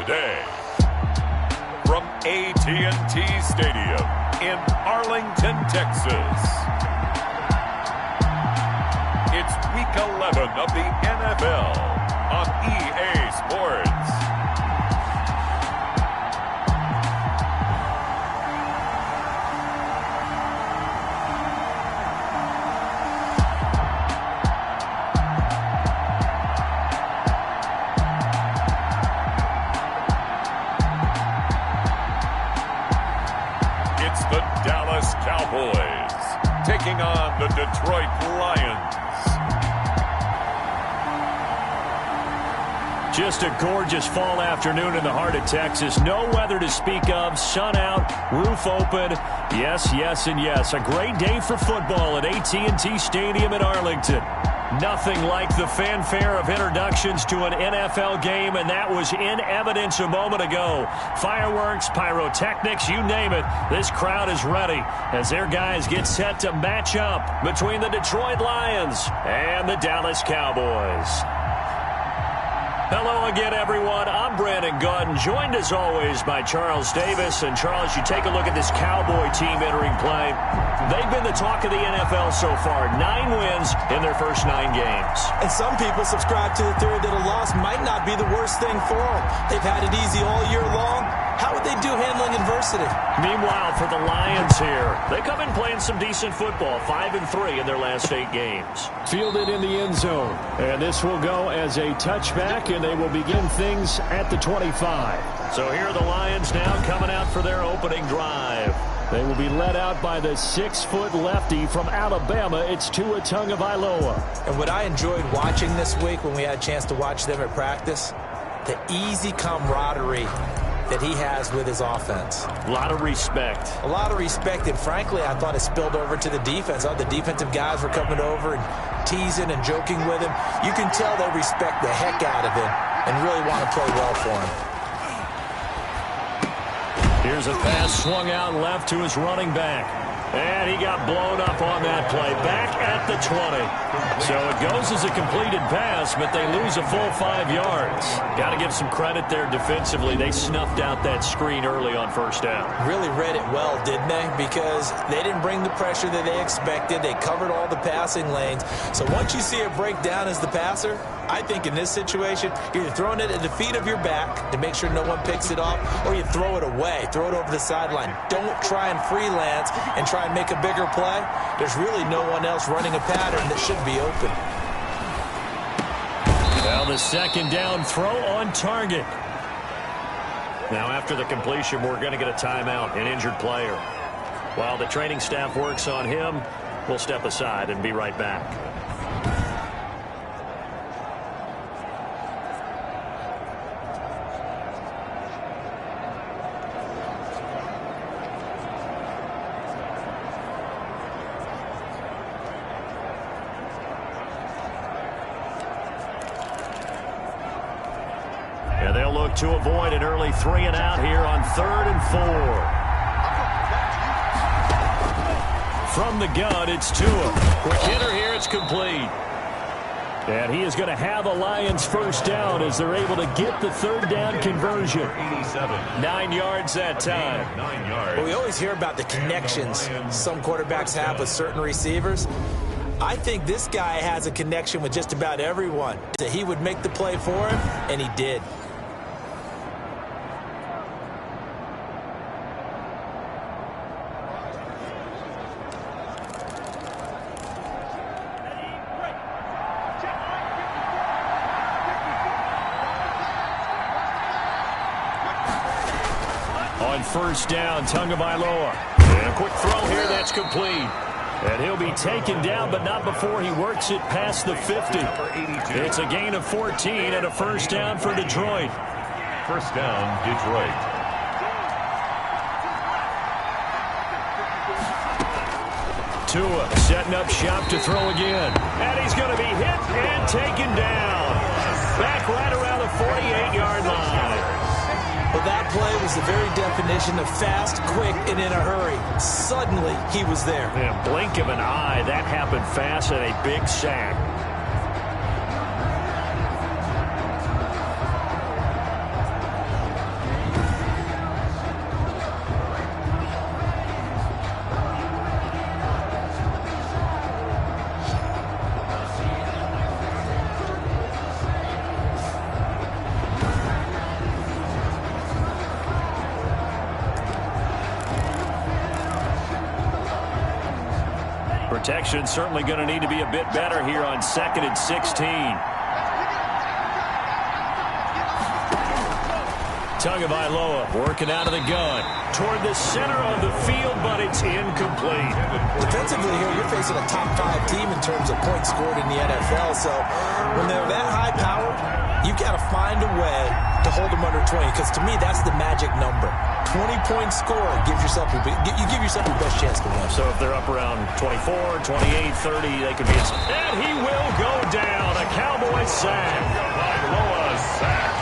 today. From AT&T Stadium in Arlington, Texas. It's Week 11 of the NFL on EA Sports. The Dallas Cowboys taking on the Detroit Lions. Just a gorgeous fall afternoon in the heart of Texas. No weather to speak of. Sun out, roof open. Yes, yes, and yes. A great day for football at AT&T Stadium in Arlington. Nothing like the fanfare of introductions to an NFL game, and that was in evidence a moment ago. Fireworks, pyrotechnics, you name it. This crowd is ready as their guys get set to match up between the Detroit Lions and the Dallas Cowboys. Hello again, everyone. I'm Brandon Gautin, joined as always by Charles Davis. And Charles, you take a look at this Cowboy team entering play. They've been the talk of the NFL so far. 9 wins in their first 9 games. And some people subscribe to the theory that a loss might not be the worst thing for them. They've had it easy all year long. How would they do handling adversity? Meanwhile, for the Lions here, they come in playing some decent football. 5-3 in their last 8 games. Fielded in the end zone. And this will go as a touchback, and they will begin things at the 25. So here are the Lions now coming out for their opening drive. They will be led out by the 6-foot lefty from Alabama. It's Tua Tagovailoa. And what I enjoyed watching this week when we had a chance to watch them at practice, the easy camaraderie that he has with his offense. A lot of respect. A lot of respect, and frankly, I thought it spilled over to the defense. All the defensive guys were coming over and teasing and joking with him. You can tell they respect the heck out of him and really want to play well for him. Here's a pass swung out left to his running back. And he got blown up on that play. Back at the 20. So it goes as a completed pass, but they lose a full 5 yards. Got to give some credit there defensively. They snuffed out that screen early on first down. Really read it well, didn't they? Because they didn't bring the pressure that they expected. They covered all the passing lanes. So once you see it break down as the passer, I think in this situation, you're either throwing it at the feet of your back to make sure no one picks it off, or you throw it away, throw it over the sideline. Don't try and freelance and try and make a bigger play. There's really no one else running a pattern that should be open. Well, the second down throw on target. Now after the completion, we're going to get a timeout, an injured player. While the training staff works on him, we'll step aside and be right back. And they'll look to avoid an early 3-and-out here on 3rd and 4. From the gun, it's Tua. Quick hitter here, it's complete. And he is going to have a Lions first down as they're able to get the 3rd down conversion. 9 yards that time. 9 yards. Well, we always hear about the connections some quarterbacks have with certain receivers. I think this guy has a connection with just about everyone. He would make the play for him, and he did. On first down, Tagovailoa. And a quick throw here, that's complete. And he'll be taken down, but not before he works it past the 50. It's a gain of 14 and a first down for Detroit. First down, Detroit. Tua setting up shop to throw again. And he's going to be hit and taken down. Back right around the 48-yard line. Well, that play was the very definition of fast, quick, and in a hurry. Suddenly, he was there. In a blink of an eye, that happened fast and a big sack. Protection certainly going to need to be a bit better here on 2nd and 16. Tagovailoa working out of the gun toward the center of the field, but it's incomplete. Defensively here, you're facing a top 5 team in terms of points scored in the NFL. So when they're that high power, you've got to find a way to hold them under 20, because to me, that's the magic number. 20-point score gives yourself you give yourself your best chance to win. So if they're up around 24, 28, 30, they could be. And he will go down. A Cowboys sack.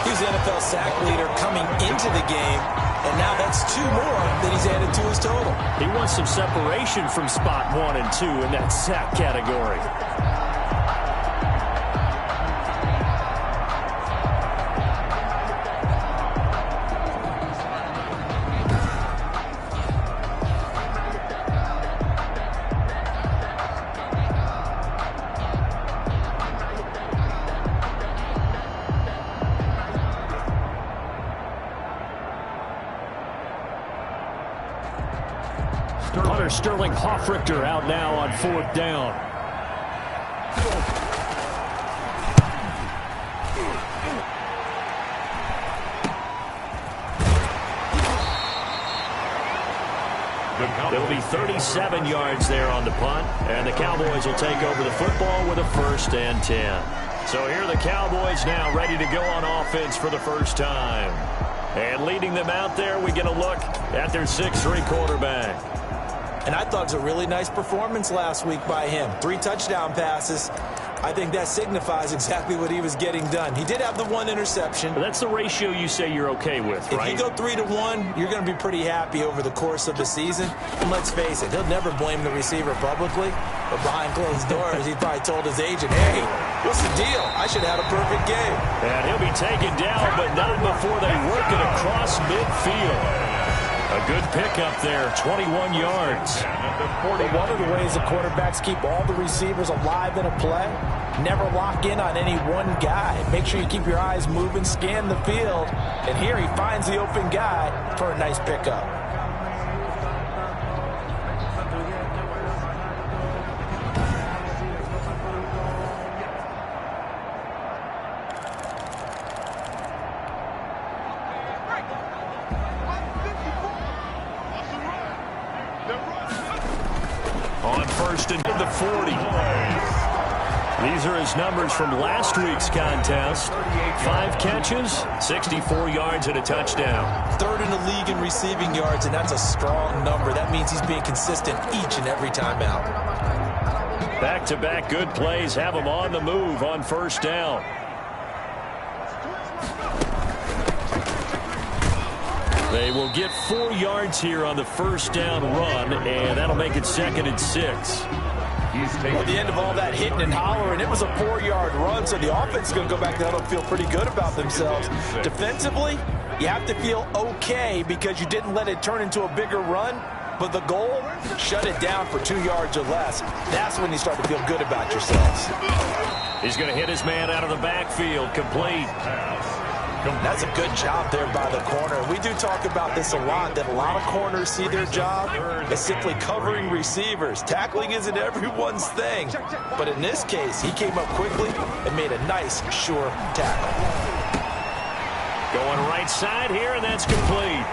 He was the NFL sack leader coming into the game, and now that's 2 more that he's added to his total. He wants some separation from spot 1 and 2 in that sack category. Sterling Hoffrichter out now on 4th down. It'll be 37 yards there on the punt, and the Cowboys will take over the football with a 1st and 10. So here are the Cowboys now ready to go on offense for the first time. And leading them out there, we get a look at their 6'3" quarterback. And I thought it was a really nice performance last week by him. 3 touchdown passes. I think that signifies exactly what he was getting done. He did have the 1 interception. But that's the ratio you say you're okay with, right? If you go 3-to-1, you're going to be pretty happy over the course of the season. And let's face it, he'll never blame the receiver publicly. But behind closed doors, he probably told his agent, hey, what's the deal? I should have had a perfect game. And he'll be taken down, but not before they work it across midfield. A good pickup there, 21 yards. One of the ways the quarterbacks keep all the receivers alive in a play, never lock in on any one guy. Make sure you keep your eyes moving, scan the field. And here he finds the open guy for a nice pickup. On 1st and the 40. These are his numbers from last week's contest. 5 catches, 64 yards, and a touchdown. 3rd in the league in receiving yards, and that's a strong number. That means he's being consistent each and every time out. Back-to-back good plays have him on the move on 1st down. They will get 4 yards here on the 1st down run, and that'll make it 2nd and 6. At the end of all that hitting and hollering, it was a 4-yard run, so the offense is going to go back down and feel pretty good about themselves. Defensively, you have to feel okay because you didn't let it turn into a bigger run, but the goal, shut it down for 2 yards or less. That's when you start to feel good about yourselves. He's going to hit his man out of the backfield, complete. That's a good job there by the corner. We do talk about this a lot, that a lot of corners see their job as simply covering receivers. Tackling isn't everyone's thing. But in this case, he came up quickly and made a nice, sure tackle. Going right side here, and that's complete.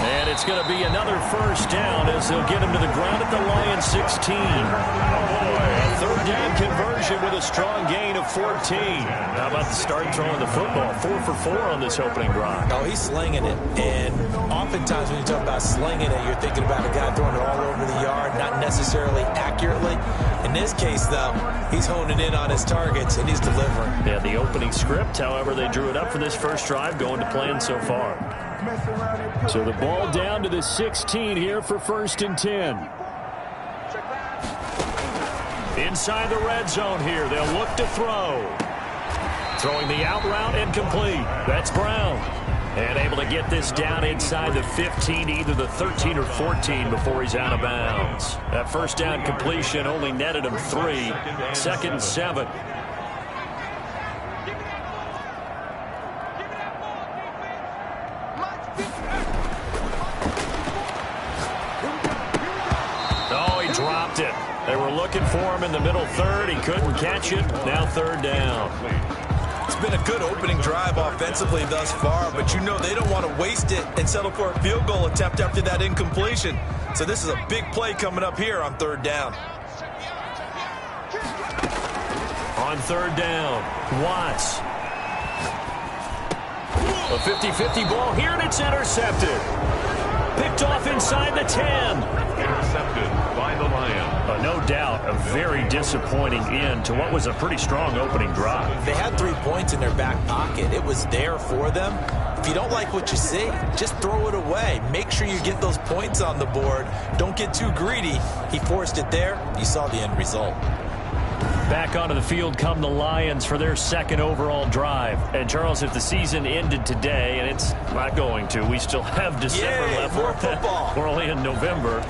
And it's going to be another 1st down as they'll get him to the ground at the Lions 16. A 3rd down conversion with a strong gain of 14. How about the start throwing the football? 4 for 4 on this opening drive. Oh, he's slinging it. And oftentimes when you talk about slinging it, you're thinking about a guy throwing it all over the yard, not necessarily accurately. In this case, though, he's honing in on his targets, and he's delivering. Yeah, the opening script, however, they drew it up for this first drive, going to plan so far. So the ball down to the 16 here for 1st and 10. Inside the red zone here, they'll look to throw. Throwing the out route and complete. That's Brown. And able to get this down inside the 15, either the 13 or 14 before he's out of bounds. That 1st down completion only netted him 3. 2nd and 7. Oh, he dropped it. They were looking for him in the middle third. He couldn't catch it. Now third down. It's been a good opening drive offensively thus far, but you know they don't want to waste it and settle for a field goal attempt after that incompletion. So this is a big play coming up here on third down. On third down, Watts. A 50-50 ball here, and it's intercepted. Picked off inside the 10. Intercepted by the Lions. No doubt a very disappointing end to what was a pretty strong opening drive. They had 3 points in their back pocket. It was there for them. If you don't like what you see, just throw it away. Make sure you get those points on the board. Don't get too greedy. He forced it there. You saw the end result. Back onto the field come the Lions for their second overall drive. And, Charles, if the season ended today, and it's not going to, we still have December left. More football. We're only in November.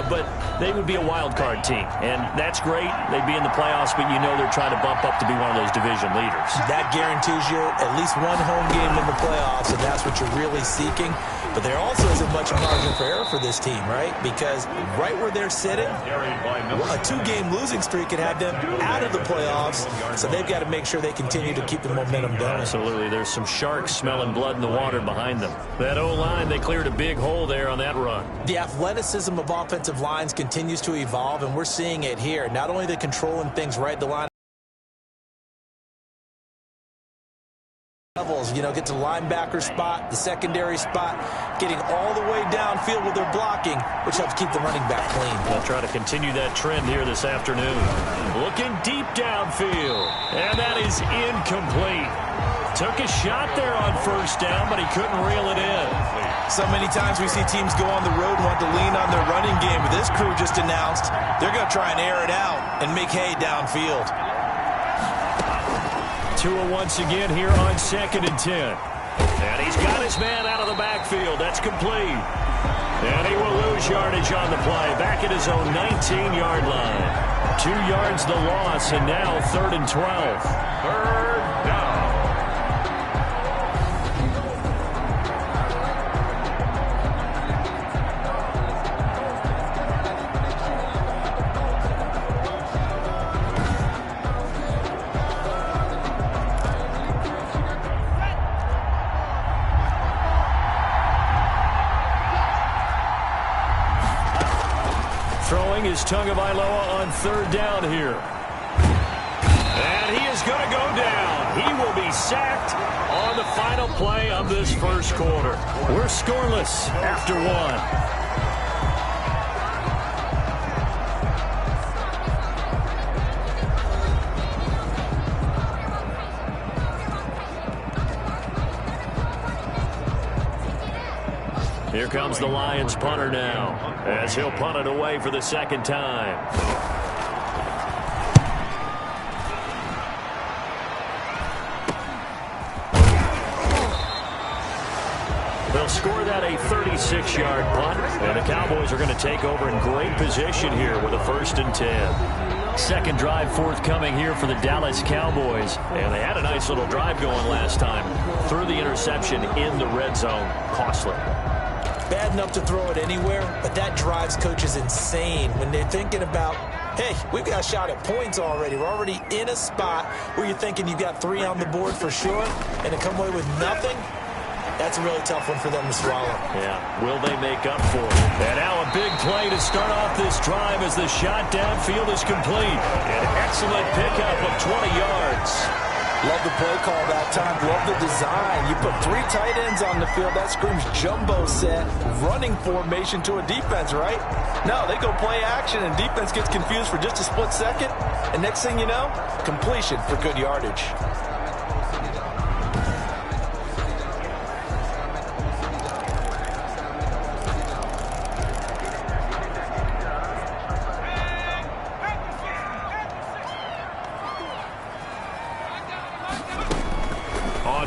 But they would be a wild card team. And that's great. They'd be in the playoffs, but you know they're trying to bump up to be one of those division leaders. That guarantees you at least one home game in the playoffs, and that's what you're really seeking. But there also isn't much margin for error for this team, right? Because right where they're sitting, a 2-game losing streak could have them out of the playoffs, so they've got to make sure they continue to keep the momentum going. Absolutely. There's some sharks smelling blood in the water behind them. That O-line, they cleared a big hole there on that run. The athleticism of offensive lines continues to evolve, and we're seeing it here. Not only they're controlling things right, the line levels, get to the linebacker spot, the secondary spot, getting all the way downfield with their blocking, which helps keep the running back clean. They'll try to continue that trend here this afternoon. Looking deep downfield, and that is incomplete. Took a shot there on first down, but he couldn't reel it in. So many times we see teams go on the road and want to lean on their running game, but this crew just announced they're going to try and air it out and make hay downfield. Tua once again here on 2nd and 10. And he's got his man out of the backfield. That's complete. And he will lose yardage on the play. Back at his own 19-yard line. 2 yards the loss, and now 3rd and 12. Third down. Throwing is Tagovailoa on 3rd down here. And he is going to go down. He will be sacked on the final play of this first quarter. We're scoreless after 1. Here comes the Lions punter now, as he'll punt it away for the second time. They'll score that a 36-yard punt, and the Cowboys are going to take over in great position here with a 1st and 10. Second drive forthcoming here for the Dallas Cowboys, and they had a nice little drive going last time. Threw the interception in the red zone. Costly. Bad enough to throw it anywhere, but that drives coaches insane when they're thinking about, hey, we've got a shot at points already. We're already in a spot where you're thinking you've got 3 on the board for sure, and to come away with nothing, that's a really tough one for them to swallow. Yeah, will they make up for it? And now a big play to start off this drive as the shot downfield is complete. An excellent pickup of 20 yards. Love the play call that time. Love the design. You put 3 tight ends on the field. That screams jumbo set, running formation to a defense, right? No, they go play action, and defense gets confused for just a split second. And next thing you know, completion for good yardage.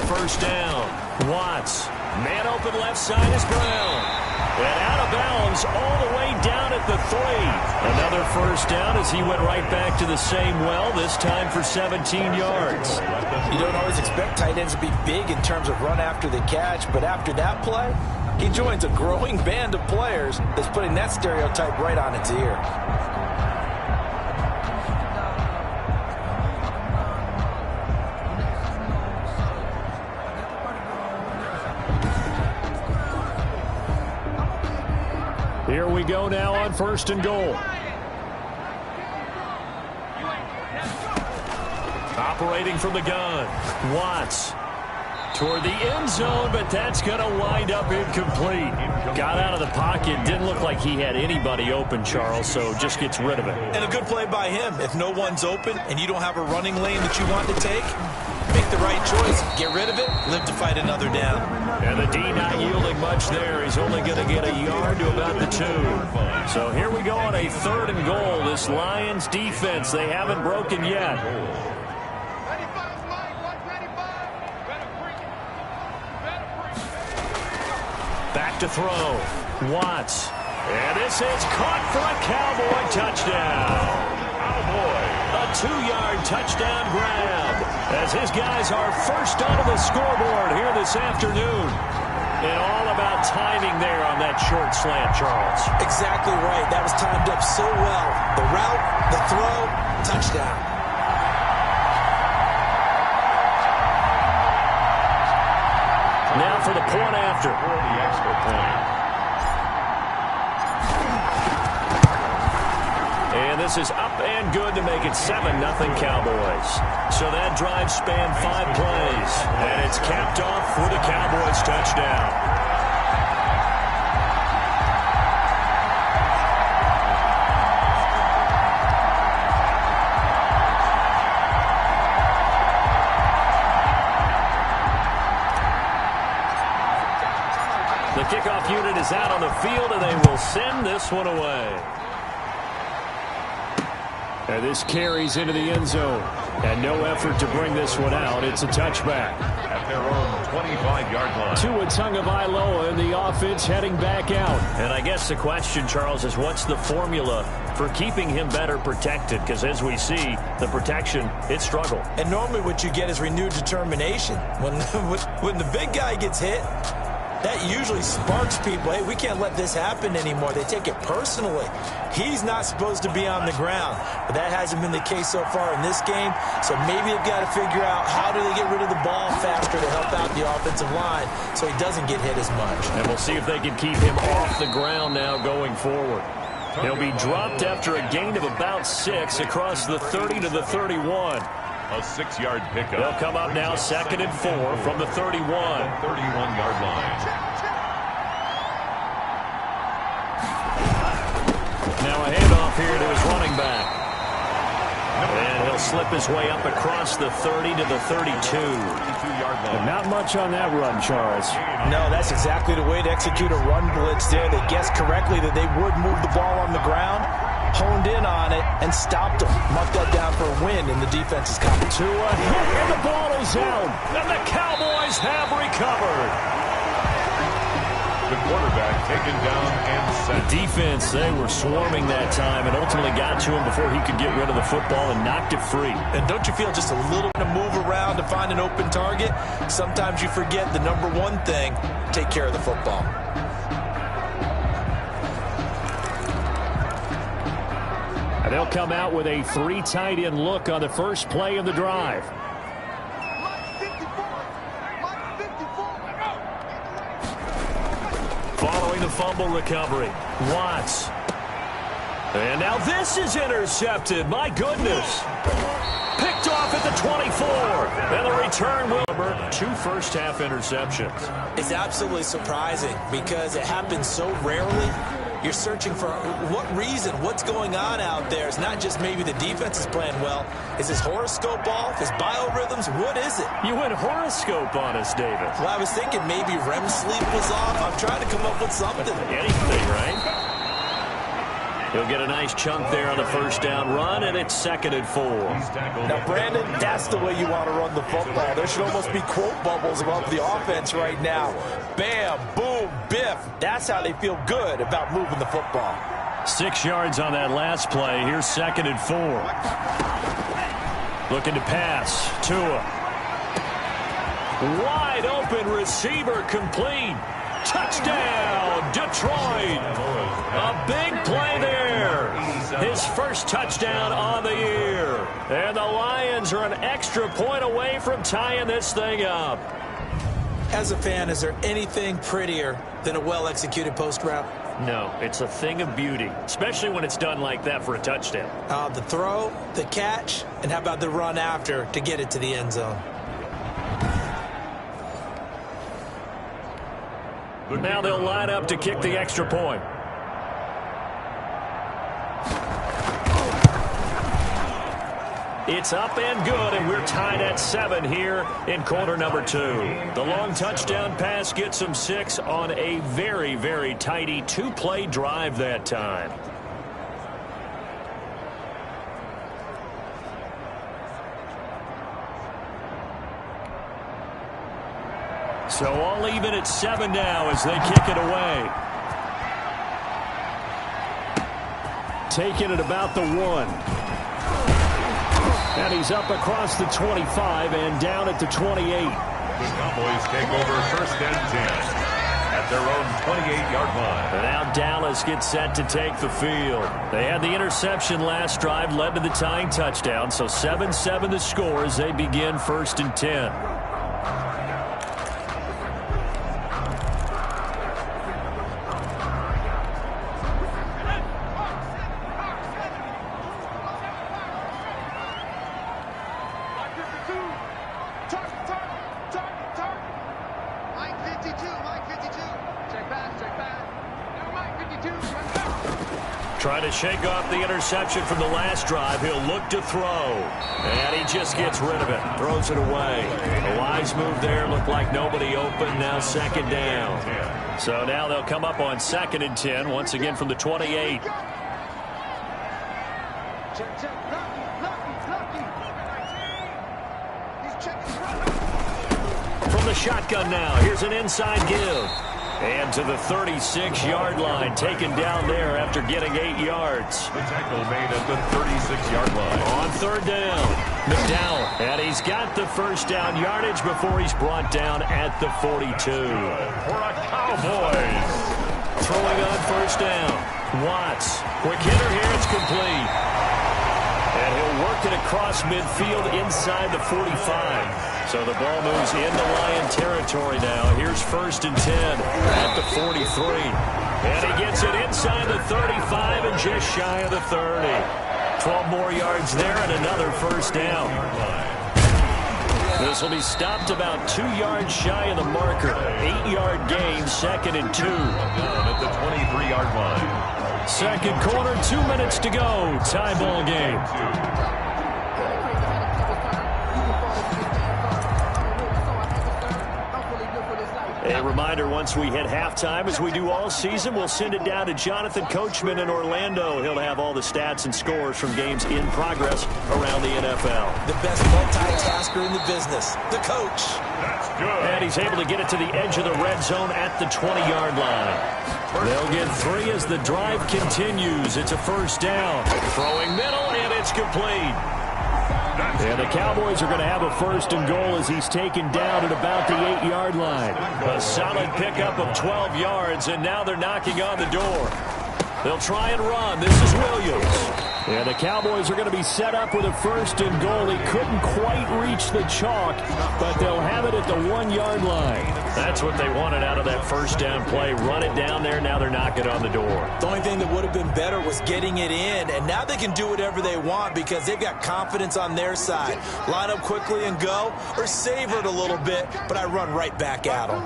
First down. Watts. Man open left side is Brown. And out of bounds all the way down at the 3. Another first down as he went right back to the same well, this time for 17 yards. You don't always expect tight ends to be big in terms of run after the catch, but after that play, he joins a growing band of players that's putting that stereotype right on its ear. Here we go now on 1st and goal. Operating from the gun. Watts toward the end zone, but that's going to wind up incomplete. Got out of the pocket. Didn't look like he had anybody open, Charles, so just gets rid of it. And a good play by him. If no one's open and you don't have a running lane that you want to take, make the right choice. Get rid of it. Live to fight another down. And the D not yielding much there. He's only going to get a yard to about the 2. So here we go on a 3rd and goal. This Lions defense, they haven't broken yet. Back to throw. Watts. And this is caught for a Cowboy touchdown. Cowboy. A 2-yard touchdown grab as his guys are first onto the scoreboard here this afternoon. And all about timing there on that short slant, Charles. Exactly right. That was timed up so well. The route, the throw, touchdown. Now for the point after. For the extra point. And this is up and good to make it 7-0 Cowboys. So that drive spanned 5 plays. And it's capped off with a Cowboys touchdown. The kickoff unit is out on the field, and they will send this one away. And this carries into the end zone. And no effort to bring this one out. It's a touchback. At their own 25-yard line. Tua Tagovailoa and the offense heading back out. And I guess the question, Charles, is what's the formula for keeping him better protected? Because as we see, the protection, it struggled. And normally what you get is renewed determination. When the big guy gets hit, that usually sparks people. Hey, we can't let this happen anymore. They take it personally. He's not supposed to be on the ground. But that hasn't been the case so far in this game. So maybe they've got to figure out how do they get rid of the ball faster to help out the offensive line so he doesn't get hit as much. And we'll see if they can keep him off the ground now going forward. He'll be dropped after a gain of about 6 across the 30 to the 31. A 6-yard pickup. They'll come up now 2nd and 4 from the 31. 31-yard line. Now a handoff here to his running back. And he'll slip his way up across the 30 to the 32. 32-yard line. Not much on that run, Charles. No, that's exactly the way to execute a run blitz there. They guessed correctly that they would move the ball on the ground, honed in on it, and stopped them. Mark that down for a win, and the defense is coming. Tua hit, and the ball is out. And the Cowboys have recovered. The quarterback taken down and The set. defense, they were swarming that time and ultimately got to him before he could get rid of the football and knocked it free. And don't you feel just a little bit of move around to find an open target? Sometimes you forget the number one thing, take care of the football. And they'll come out with a 3 tight end look on the first play of the drive. Following the fumble recovery, Watts. And now this is intercepted. My goodness. Picked off at the 24. And the return will be 2 first-half interceptions. It's absolutely surprising because it happens so rarely. You're searching for what reason, what's going on out there. It's not just maybe the defense is playing well. Is his horoscope off? His biorhythms? What is it? You went horoscope on us, David. Well, I was thinking maybe REM sleep was off. I'm trying to come up with something. Anything, right? He'll get a nice chunk there on the first down run, and it's 2nd and 4. Now, Brandon, that's the way you want to run the football. There should almost be quote bubbles above the offense right now. Bam, boom, biff. That's how they feel good about moving the football. 6 yards on that last play. Here's 2nd and 4. Looking to pass. Tua. Wide open receiver complete. Touchdown, Detroit. A big play there. His first touchdown on the year. And the Lions are an extra point away from tying this thing up. As a fan, is there anything prettier than a well-executed post route? No, it's a thing of beauty, especially when it's done like that for a touchdown. The throw, the catch, and how about the run after to get it to the end zone? Now they'll line up to kick the extra point. It's up and good, and we're tied at 7 here in quarter number 2. The long touchdown pass gets them 6 on a very, very tidy 2-play drive that time. So all even at 7 now as they kick it away. Taking it about the 1. And he's up across the 25 and down at the 28. The Cowboys take over first and 10 at their own 28-yard line. And now Dallas gets set to take the field. They had the interception last drive, led to the tying touchdown. So 7-7 the score as they begin first and 10. Trying to shake off the interception from the last drive. He'll look to throw. And he just gets rid of it. Throws it away. A wise move there. Looked like nobody open. Now second down. So now they'll come up on 2nd and 10. Once again from the 28. From the shotgun now. Here's an inside give. And to the 36-yard line, taken down there after getting 8 yards. The tackle made at the 36-yard line. On 3rd down, McDowell. And he's got the first down yardage before he's brought down at the 42. For a Cowboys. Throwing on 1st down. Watts. Quick hitter here. It's complete. And he'll work it across midfield inside the 45. So the ball moves into Lion territory now. Here's 1st and 10 at the 43. And he gets it inside the 35 and just shy of the 30. 12 more yards there and another 1st down. This will be stopped about 2 yards shy of the marker. 8-yard gain, 2nd and 2. At the 23-yard line. Second quarter, 2 minutes to go. Tie ball game. A reminder, once we hit halftime, as we do all season, we'll send it down to Jonathan Coachman in Orlando. He'll have all the stats and scores from games in progress around the NFL. The best multitasker in the business, the coach. That's good. And he's able to get it to the edge of the red zone at the 20-yard line. They'll get 3 as the drive continues. It's a 1st down. Throwing middle, and it's complete. And the Cowboys are going to have a 1st and goal as he's taken down at about the 8-yard line. A solid pickup of 12 yards, and now they're knocking on the door. They'll try and run. This is Williams. And the Cowboys are going to be set up with a 1st and goal. He couldn't quite reach the chalk, but they'll have it at the 1-yard line. That's what they wanted out of that 1st down play. Run it down there. Now they're knocking on the door. The only thing that would have been better was getting it in, and now they can do whatever they want because they've got confidence on their side. Line up quickly and go, or savor it a little bit, but I run right back at them.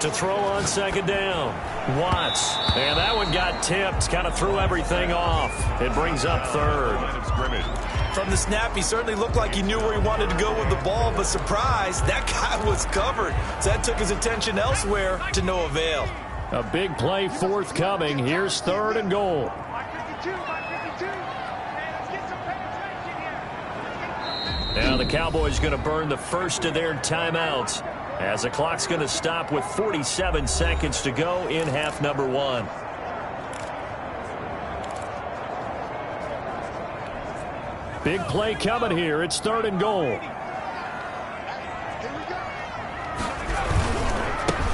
To throw on 2nd down. Watts. And that one got tipped. Kind of threw everything off. It brings up 3rd. From the snap, he certainly looked like he knew where he wanted to go with the ball, but surprise, that guy was covered. So that took his attention elsewhere to no avail. A big play forthcoming. Here's 3rd and goal. Now the Cowboys going to burn the first of their timeouts, as the clock's going to stop with 47 seconds to go in half number 1. Big play coming here. It's 3rd and goal.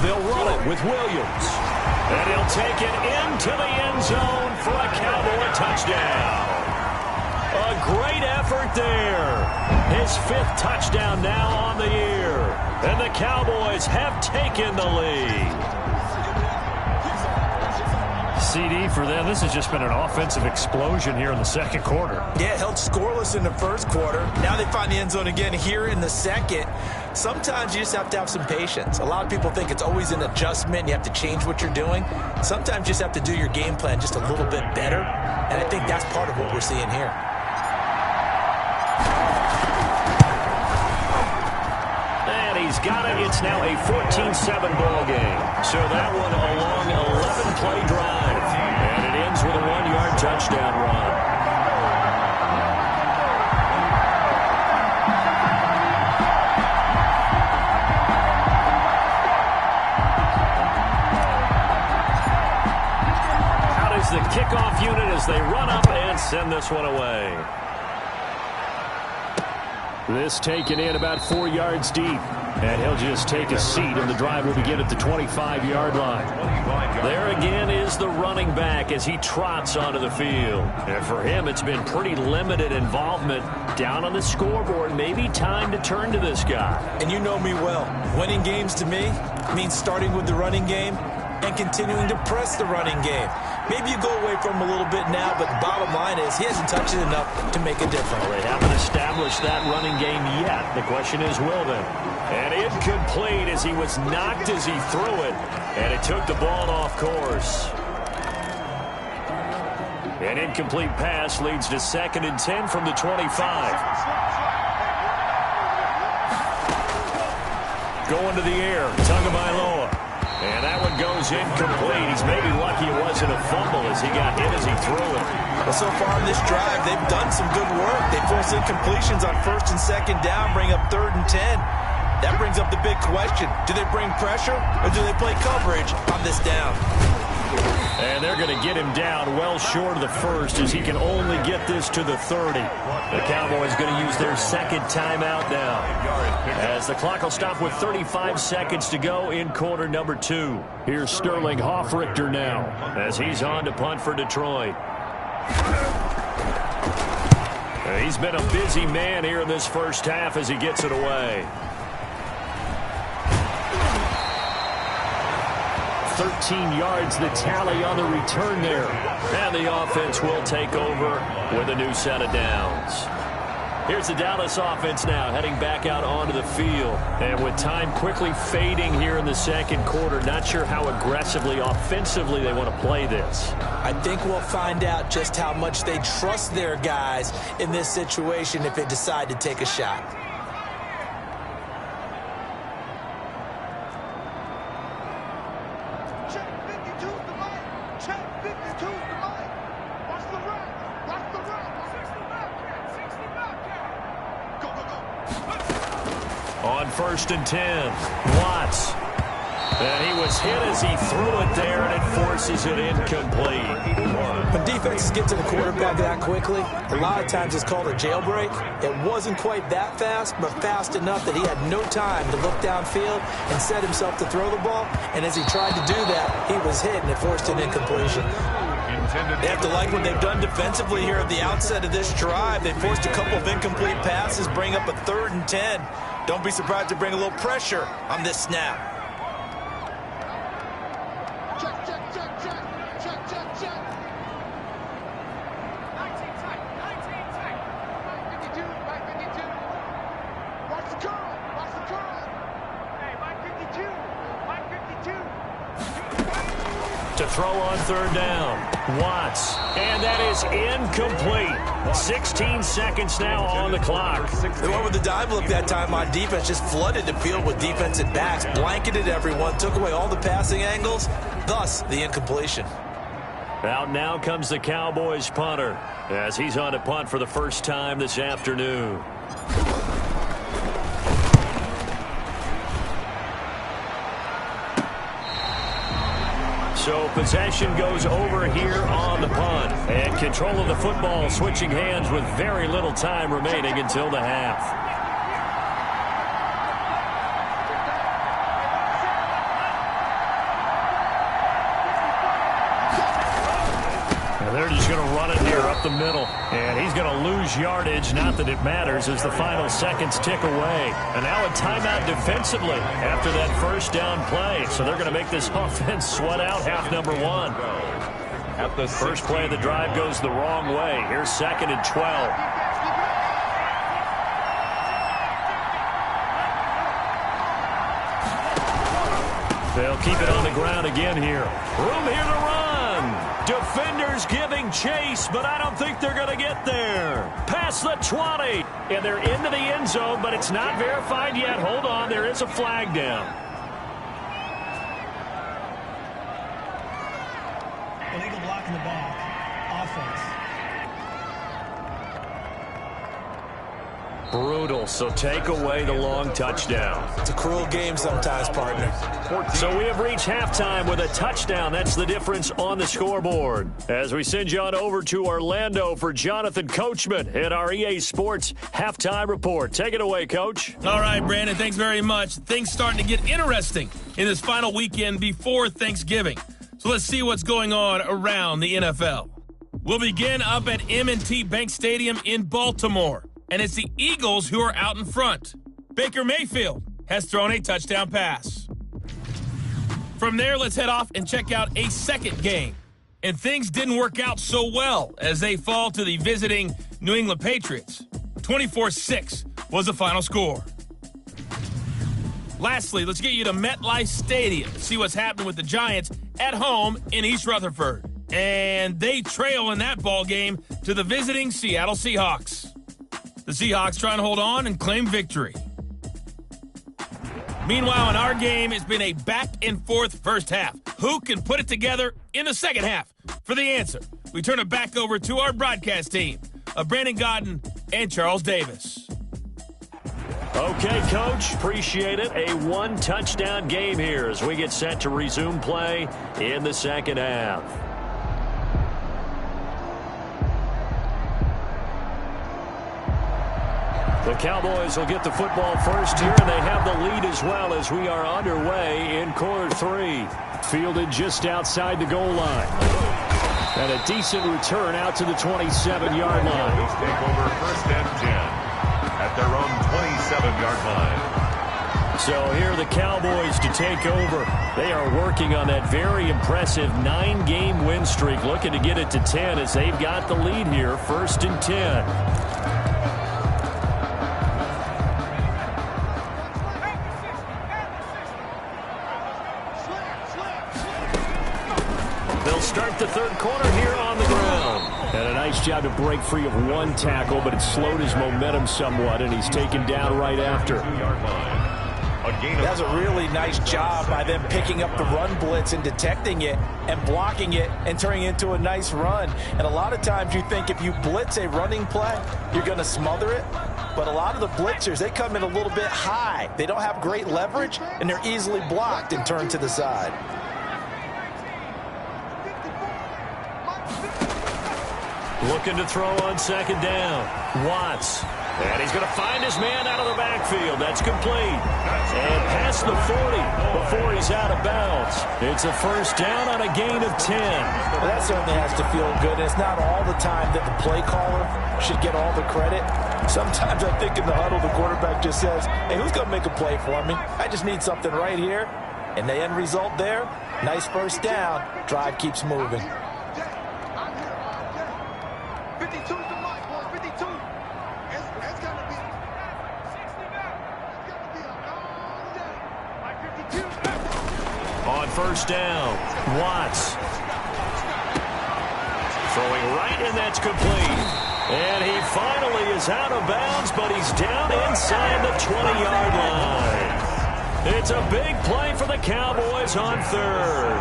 They'll run it with Williams. And he'll take it into the end zone for a Cowboy touchdown. A great effort there. his 5th touchdown now on the year. And the Cowboys have taken the lead. CD for them, this has just been an offensive explosion here in the second quarter. Yeah, held scoreless in the first quarter. Now they find the end zone again here in the second. Sometimes you just have to have some patience. A lot of people think it's always an adjustment. You have to change what you're doing. Sometimes you just have to do your game plan just a little bit better. And I think that's part of what we're seeing here. And he's got it. It's now a 14-7 ball game. So that one a long 11-play drive. And it ends with a 1-yard touchdown run. Out is the kickoff unit as they run up and send this one away. This taken in about 4 yards deep. And he'll just take a seat, and the drive will begin at the 25-yard line. There again is the running back as he trots onto the field. And for him, it's been pretty limited involvement down on the scoreboard. Maybe time to turn to this guy. And you know me well. Winning games to me means starting with the running game and continuing to press the running game. Maybe you go away from him a little bit now, but the bottom line is he hasn't touched it enough to make a difference. Well, they haven't established that running game yet. The question is, will they? And incomplete as he was knocked as he threw it, and it took the ball off course. An incomplete pass leads to 2nd and 10 from the 25. Going to the air, Tagovailoa. And that one goes incomplete. He's maybe lucky it wasn't a fumble as he got hit as he threw it. Well, so far in this drive, they've done some good work. They force incompletions on 1st and 2nd down, bring up 3rd and 10. That brings up the big question. Do they bring pressure or do they play coverage on this down? And they're going to get him down well short of the first as he can only get this to the 30. The Cowboys going to use their 2nd timeout now as the clock will stop with 35 seconds to go in quarter number 2. Here's Sterling Hoffrichter now as he's on to punt for Detroit. He's been a busy man here in this first half as he gets it away. 13 yards the tally on the return there. And the offense will take over with a new set of downs. Here's the Dallas offense now heading back out onto the field. And with time quickly fading here in the second quarter, not sure how aggressively, offensively they want to play this. I think we'll find out just how much they trust their guys in this situation if they decide to take a shot. On 1st and 10, Watts. And he was hit as he threw it there, and it forces it incomplete. When defenses get to the quarterback that quickly, a lot of times it's called a jailbreak. It wasn't quite that fast, but fast enough that he had no time to look downfield and set himself to throw the ball. And as he tried to do that, he was hit, and it forced an incompletion. They have to like what they've done defensively here at the outset of this drive. They forced a couple of incomplete passes, bring up a 3rd and 10. Don't be surprised to bring a little pressure on this snap. Check, check, check, check. Check, check, check. 19 tight, 19 tight. 552, 552. Watch the curl, watch the curl. Hey, 552, 552. To throw on 3rd down, Watts. And that is incomplete. 16 seconds now on the clock. They went with the dive look that time on defense, just flooded the field with defensive backs, blanketed everyone, took away all the passing angles, thus the incompletion. Out now comes the Cowboys punter as he's on to punt for the first time this afternoon. So possession goes over here on the punt. And control of the football switching hands with very little time remaining until the half. And they're just going to run it here up the middle. And he's going to lose yardage. Not that it matters as the final seconds tick away. And now a timeout defensively after that first down play. So they're going to make this offense sweat out half number one. At the first play of the drive goes the wrong way. Here's 2nd and 12. They'll keep it on the ground again here. Room here to run. Defenders giving chase, but I don't think they're going to get there. Past the 20. And they're into the end zone, but it's not verified yet. Hold on, there is a flag down. Illegal block in the back. Offense. Brutal, so take away the long touchdown. It's a cruel game sometimes, partner. So we have reached halftime with a touchdown. That's the difference on the scoreboard. As we send you on over to Orlando for Jonathan Coachman at our EA Sports Halftime Report. Take it away, Coach. All right, Brandon, thanks very much. Things starting to get interesting in this final weekend before Thanksgiving. So let's see what's going on around the NFL. We'll begin up at M&T Bank Stadium in Baltimore. And it's the Eagles who are out in front. Baker Mayfield has thrown a touchdown pass. From there, let's head off and check out a second game. And things didn't work out so well as they fall to the visiting New England Patriots. 24-6 was the final score. Lastly, let's get you to MetLife Stadium to see what's happening with the Giants at home in East Rutherford. And they trail in that ball game to the visiting Seattle Seahawks. The Seahawks trying to hold on and claim victory. Meanwhile, in our game, it's been a back-and-forth first half. Who can put it together in the second half? For the answer, we turn it back over to our broadcast team of Brandon Godden and Charles Davis. Okay, Coach, appreciate it. A one-touchdown game here as we get set to resume play in the second half. The Cowboys will get the football first here, and they have the lead as well as we are underway in quarter 3. Fielded just outside the goal line. And a decent return out to the 27-yard line. Take over 1st and 10 at their own 27-yard line. So here are the Cowboys to take over. They are working on that very impressive 9-game win streak, looking to get it to 10 as they've got the lead here, 1st and 10. They'll start the third quarter here on the ground. And a nice job to break free of one tackle, but it slowed his momentum somewhat, and he's taken down right after. That's a really nice job by them picking up the run blitz and detecting it and blocking it and turning it into a nice run. And a lot of times you think if you blitz a running play, you're going to smother it. But a lot of the blitzers, they come in a little bit high. They don't have great leverage, and they're easily blocked and turned to the side. Looking to throw on second down. Watts. And he's going to find his man out of the backfield. That's complete. And past the 40 before he's out of bounds. It's a first down on a gain of 10. Well, that certainly has to feel good. It's not all the time that the play caller should get all the credit. Sometimes I think in the huddle, the quarterback just says, hey, who's going to make a play for me? I just need something right here. And the end result there, nice first down. Drive keeps moving. 52's the mark, boys. 52. It's going to be a long day. Like 52. On first down, Watts. Throwing right, and that's complete. And he finally is out of bounds, but he's down inside the 20-yard line. It's a big play for the Cowboys on third.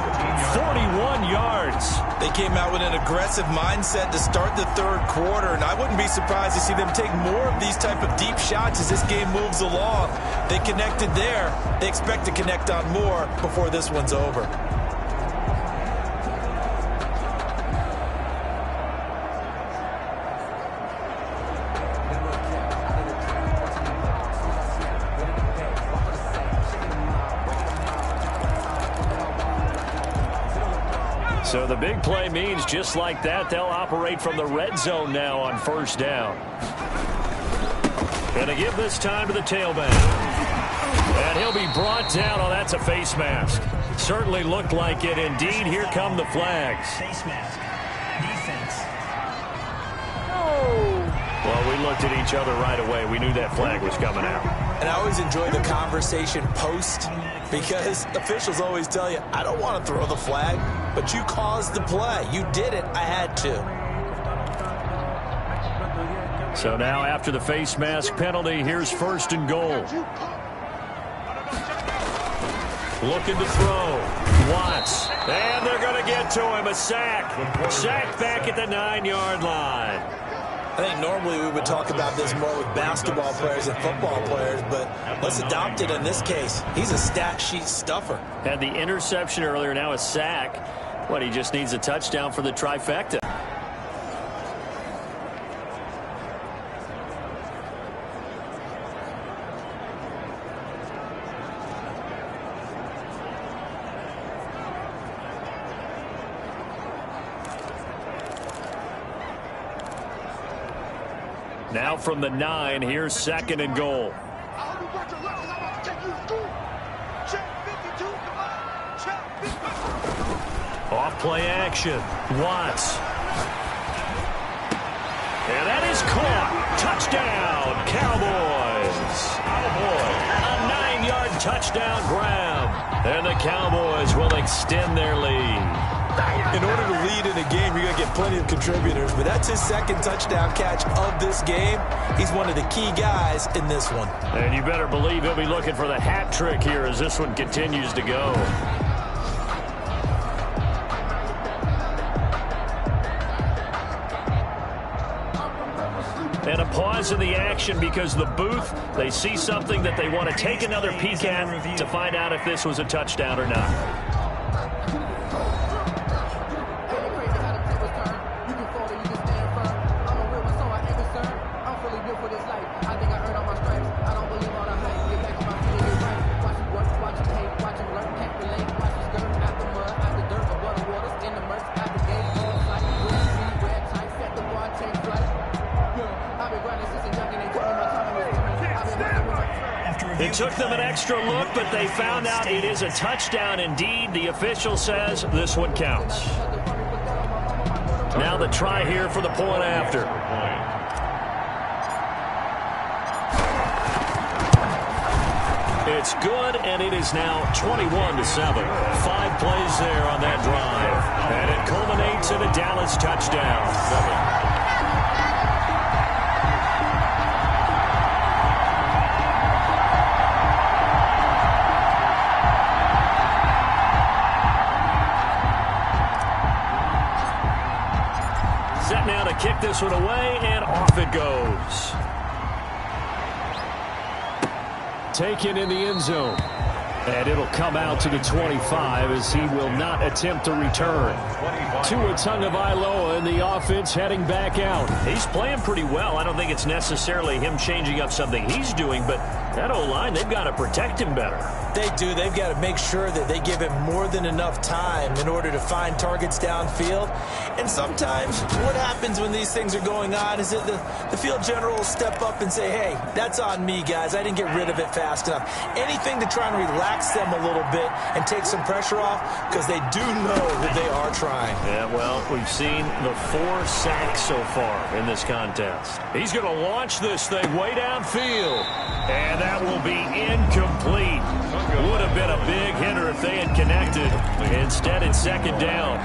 41 yards. They came out with an aggressive mindset to start the third quarter, and I wouldn't be surprised to see them take more of these type of deep shots as this game moves along. They connected there. They expect to connect on more before this one's over. So the big play means just like that, they'll operate from the red zone now on first down. Going to give this time to the tailback. And he'll be brought down. Oh, that's a face mask. Certainly looked like it. Indeed, here come the flags. Face mask. Defense. Well, we looked at each other right away. We knew that flag was coming out. And I always enjoy the conversation post because officials always tell you, I don't want to throw the flag, but you caused the play. You did it. I had to. So now after the face mask penalty, here's first and goal. Looking to throw. Watts. And they're going to get to him. A sack. Sack back at the 9-yard line. I think normally we would talk about this more with basketball players and football players, but let's adopt it in this case. He's a stat sheet stuffer. Had the interception earlier, now a sack. What, he just needs a touchdown for the trifecta. Now from the 9, here's second and goal. Off play action. Watts. And that is caught. Touchdown, Cowboys. A 9-yard touchdown grab. And the Cowboys will extend their lead. In order to lead in a game, you're going to get plenty of contributors, but that's his second touchdown catch of this game. He's one of the key guys in this one. And you better believe he'll be looking for the hat trick here as this one continues to go. And a pause in the action because the booth, they see something that they want to take another peek at to find out if this was a touchdown or not. It took them an extra look, but they found out it is a touchdown indeed. The official says this one counts. Now the try here for the point after. It's good, and it is now 21-7. 5 plays there on that drive. And it culminates in a Dallas touchdown. Set now to kick this one away, and off it goes. Taken in the end zone. And it'll come out to the 25 as he will not attempt to return. Tua Tagovailoa in the offense heading back out. He's playing pretty well. I don't think it's necessarily him changing up something he's doing, but that O-line, they've got to protect him better. They do. They've got to make sure that they give him more than enough time in order to find targets downfield. And sometimes what happens when these things are going on is that the field general will step up and say, hey, that's on me, guys. I didn't get rid of it fast enough. Anything to try and relax them a little bit and take some pressure off because they do know that they are trying. Yeah, well, we've seen the 4 sacks so far in this contest. He's going to launch this thing way downfield. And that will be incomplete. Would have been a big hitter if they had connected. Instead, it's second down.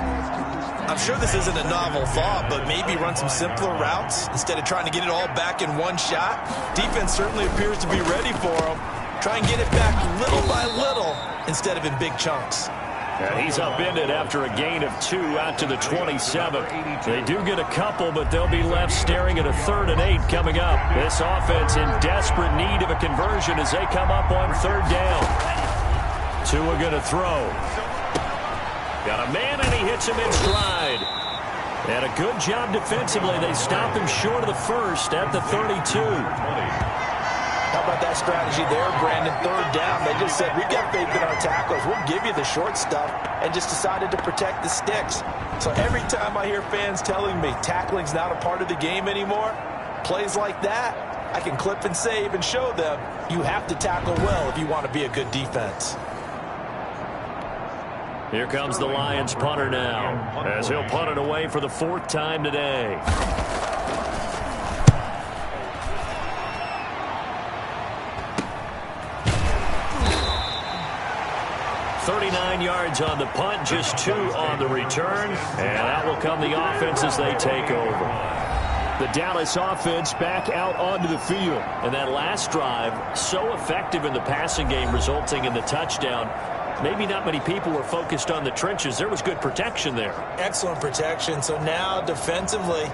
I'm sure this isn't a novel thought, but maybe run some simpler routes instead of trying to get it all back in one shot. Defense certainly appears to be ready for him. Try and get it back little by little instead of in big chunks. And he's upended after a gain of 2 out to the 27. They do get a couple, but they'll be left staring at a 3rd and 8 coming up. This offense in desperate need of a conversion as they come up on 3rd down. Tua going to throw. Got a man, and he hits him in stride. And a good job defensively. They stop him short of the first at the 32. How about that strategy there, Brandon? Third down, they just said, we've got faith in our tackles. We'll give you the short stuff, and just decided to protect the sticks. So every time I hear fans telling me tackling's not a part of the game anymore, plays like that, I can clip and save and show them you have to tackle well if you want to be a good defense. Here comes the Lions punter now, as he'll punt it away for the 4th time today. 39 yards on the punt, just 2 on the return, and that will come the offense as they take over. The Dallas offense back out onto the field. And that last drive, so effective in the passing game, resulting in the touchdown. Maybe not many people were focused on the trenches. There was good protection there. Excellent protection. So now defensively,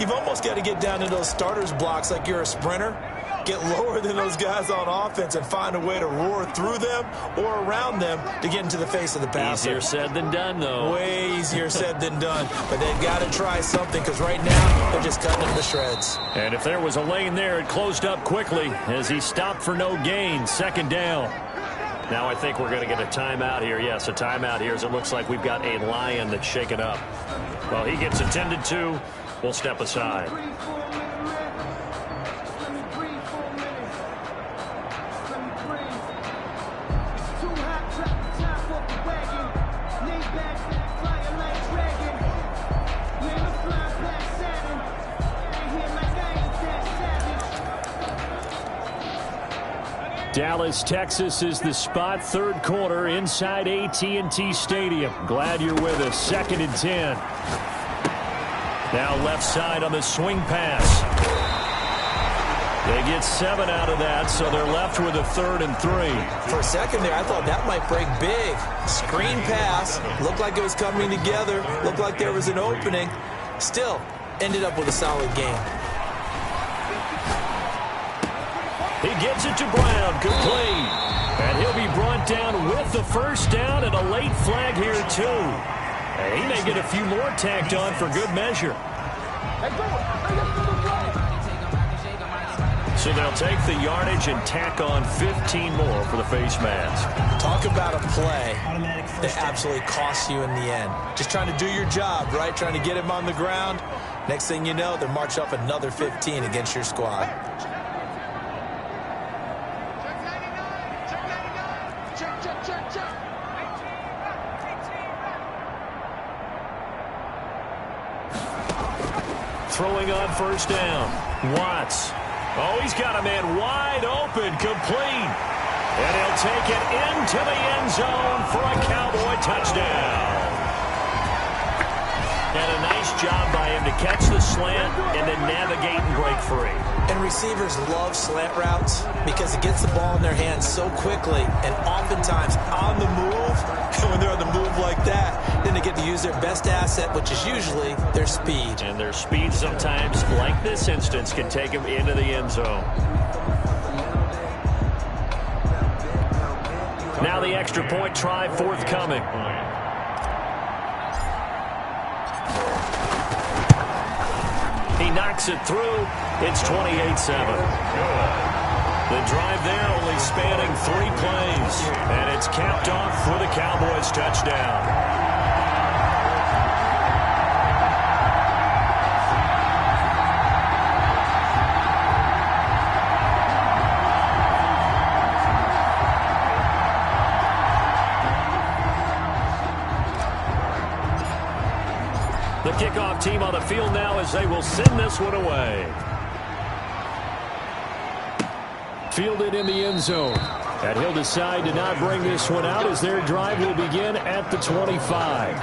you've almost got to get down to those starters blocks like you're a sprinter. Get lower than those guys on offense and find a way to roar through them or around them to get into the face of the passer. Easier said than done, though. Way easier said than done. But they've got to try something, because right now they're just cutting them to shreds. And if there was a lane there, it closed up quickly as he stopped for no gain. 2nd down. Now I think we're going to get a timeout here. Yes, a timeout here, as it looks like we've got a Lion that's shaken up. Well, he gets attended to. We'll step aside. Dallas, Texas is the spot. 3rd quarter inside AT&T Stadium. Glad you're with us. 2nd and 10. Now left side on the swing pass. They get 7 out of that, so they're left with a 3rd and 3. For a second there, I thought that might break big. Screen pass. Looked like it was coming together. Looked like there was an opening. Still, ended up with a solid game. He gives it to Brown, complete. And he'll be brought down with the 1st down and a late flag here, too. And he may get a few more tacked on for good measure. So they'll take the yardage and tack on 15 more for the face mask. Talk about a play that absolutely costs you in the end. Just trying to do your job, right? Trying to get him on the ground. Next thing you know, they march up another 15 against your squad. Throwing on 1st down. Watts. Oh, he's got a man wide open, complete. And he'll take it into the end zone for a Cowboy touchdown. And a nice job by him to catch the slant and then navigate and break free. And receivers love slant routes because it gets the ball in their hands so quickly and oftentimes on the move. And when they're on the move like that, then they get to use their best asset, which is usually their speed. And their speed sometimes, like this instance, can take them into the end zone. Now the extra point try forthcoming. He knocks it through. It's 28-7. The drive there only spanning 3 plays. And it's capped off with a Cowboys touchdown. The kickoff team on the field now as they will send this one away. Fielded in the end zone. And he'll decide to not bring this one out as their drive will begin at the 25.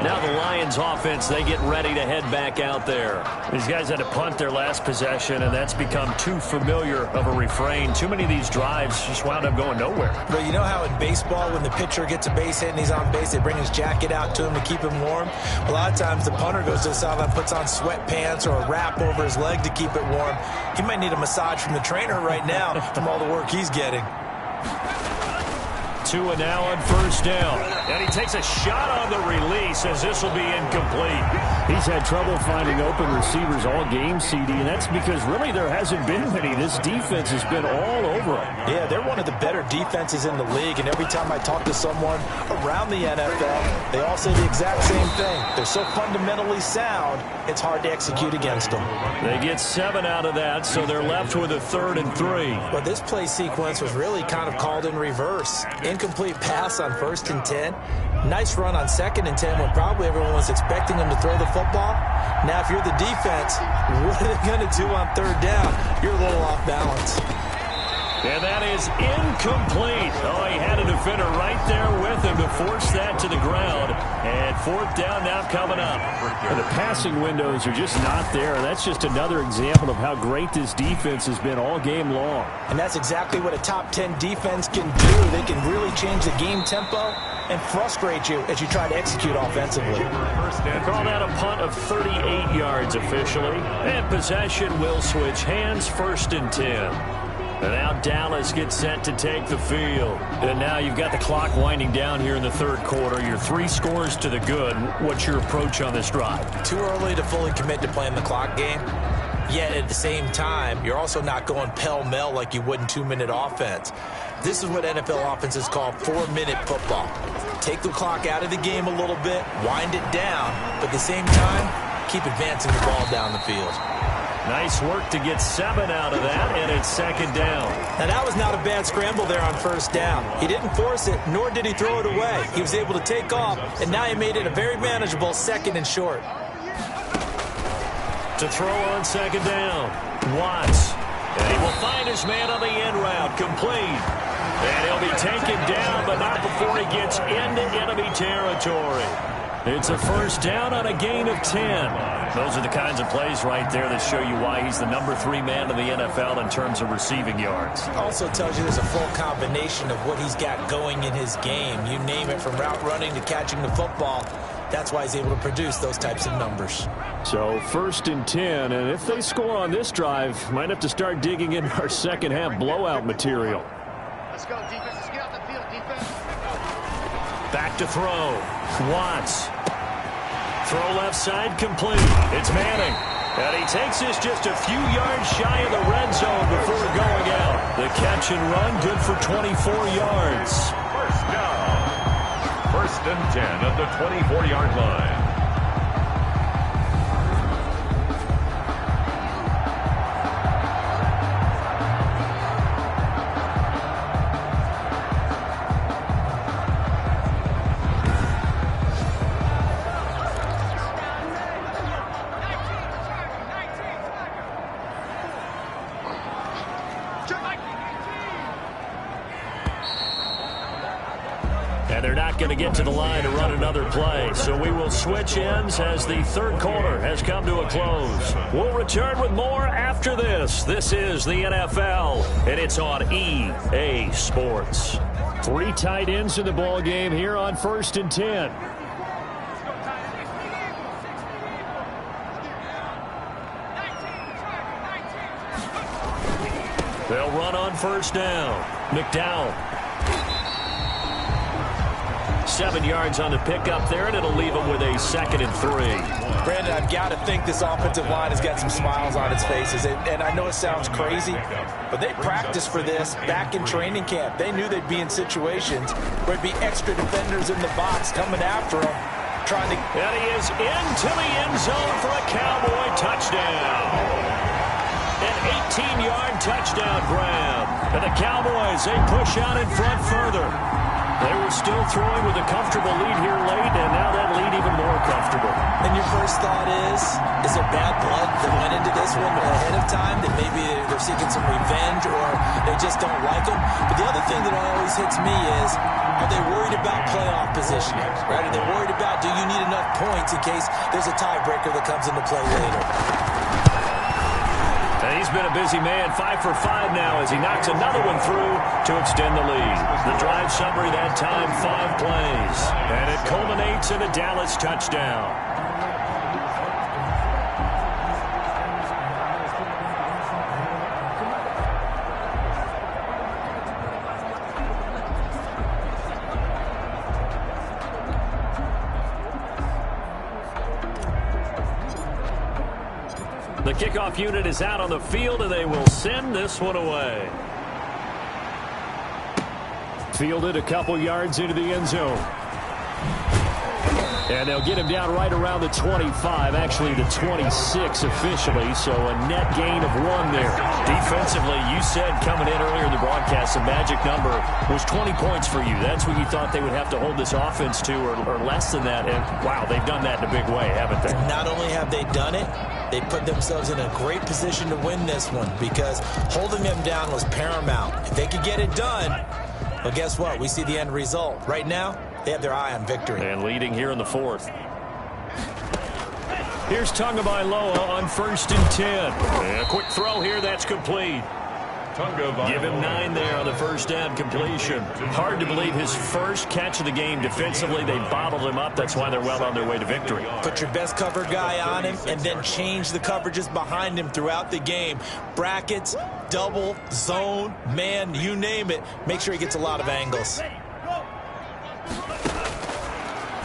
Now the Lions offense, they get ready to head back out there. These guys had to punt their last possession, and that's become too familiar of a refrain. Too many of these drives just wound up going nowhere. But you know how in baseball, when the pitcher gets a base hit and he's on base, they bring his jacket out to him to keep him warm? A lot of times the punter goes to the sideline, puts on sweatpants or a wrap over his leg to keep it warm. He might need a massage from the trainer right now from all the work he's getting. Tua now on first down. And he takes a shot on the release as this will be incomplete. He's had trouble finding open receivers all game, CD, and that's because really there hasn't been many. This defense has been all over him. Yeah, they're one of the better defenses in the league, and every time I talk to someone around the NFL, they all say the exact same thing. They're so fundamentally sound, it's hard to execute against them. They get 7 out of that, so they're left with a 3rd and 3. Well, this play sequence was really kind of called in reverse. Incomplete pass on 1st and 10. Nice run on 2nd and 10 when probably everyone was expecting them to throw the football. Now, if you're the defense, what are they going to do on 3rd down? You're a little off balance. And that is incomplete. Oh, he had a defender right there with him to force that to the ground. And 4th down now coming up. And the passing windows are just not there. That's just another example of how great this defense has been all game long. And that's exactly what a top 10 defense can do. They can really change the game tempo and frustrate you as you try to execute offensively. They call that a punt of 38 yards officially. And possession will switch hands, 1st and 10. And now Dallas gets set to take the field. And now you've got the clock winding down here in the 3rd quarter. You're 3 scores to the good. What's your approach on this drive? Too early to fully commit to playing the clock game. Yet at the same time, you're also not going pell-mell like you would in 2-minute offense. This is what NFL offenses call 4-minute football. Take the clock out of the game a little bit, wind it down, but at the same time, keep advancing the ball down the field. Nice work to get 7 out of that, and it's 2nd down. Now, that was not a bad scramble there on 1st down. He didn't force it, nor did he throw it away. He was able to take off, and now he made it a very manageable 2nd and short. To throw on 2nd down, Watts. And he will find his man on the end route, complete. And he'll be taken down, but not before he gets into enemy territory. It's a 1st down on a gain of 10. Those are the kinds of plays right there that show you why he's the number 3 man in the NFL in terms of receiving yards. Also tells you there's a full combination of what he's got going in his game. You name it, from route running to catching the football. That's why he's able to produce those types of numbers. So 1st and 10, and if they score on this drive, might have to start digging in our second half blowout material. Let's go, defense. Let's get out the field, defense. Back to throw. Watts. Throw left side complete. It's Manning. And he takes this just a few yards shy of the red zone before going out. The catch and run good for 24 yards. 1st down. 1st and 10 at the 24-yard line. They're not going to get to the line to run another play, so we will switch ends as the 3rd quarter has come to a close. We'll return with more after this. This is the NFL, and it's on EA Sports. 3 tight ends in the ball game here on 1st and 10. They'll run on 1st down. McDowell. 7 yards on the pickup there, and it'll leave him with a 2nd and 3. Brandon, I've got to think this offensive line has got some smiles on its faces. And I know it sounds crazy, but they practiced for this back in training camp. They knew they'd be in situations where there'd be extra defenders in the box coming after them, trying to... And he is into the end zone for a Cowboy touchdown. An 18-yard touchdown grab. And the Cowboys, they push out in front further. They were still throwing with a comfortable lead here late, and now that lead even more comfortable. And your first thought is there bad blood that went into this one ahead of time, that maybe they're seeking some revenge or they just don't like them? But the other thing that always hits me is, are they worried about playoff positioning? Right? Are they worried about, do you need enough points in case there's a tiebreaker that comes into play later? And he's been a busy man, 5 for 5 now as he knocks another one through to extend the lead. The drive summary that time, 5 plays. And it culminates in a Dallas touchdown. The kickoff unit is out on the field, and they will send this one away. Fielded a couple yards into the end zone. And they'll get him down right around the 25, actually the 26 officially, so a net gain of 1 there. Defensively, you said coming in earlier in the broadcast, the magic number was 20 points for you. That's what you thought they would have to hold this offense to, or less than that. And, wow, they've done that in a big way, haven't they? Not only have they done it, they put themselves in a great position to win this one because holding them down was paramount. If they could get it done, well, guess what? We see the end result. Right now, they have their eye on victory. And leading here in the 4th. Here's Tagovailoa on 1st and 10. And a quick throw here, that's complete. Give him 9 there on the first down completion. Hard to believe his first catch of the game defensively. They bottled him up. That's why they're well on their way to victory. Put your best cover guy on him and then change the coverages behind him throughout the game. Brackets, double, zone, man, you name it. Make sure he gets a lot of angles.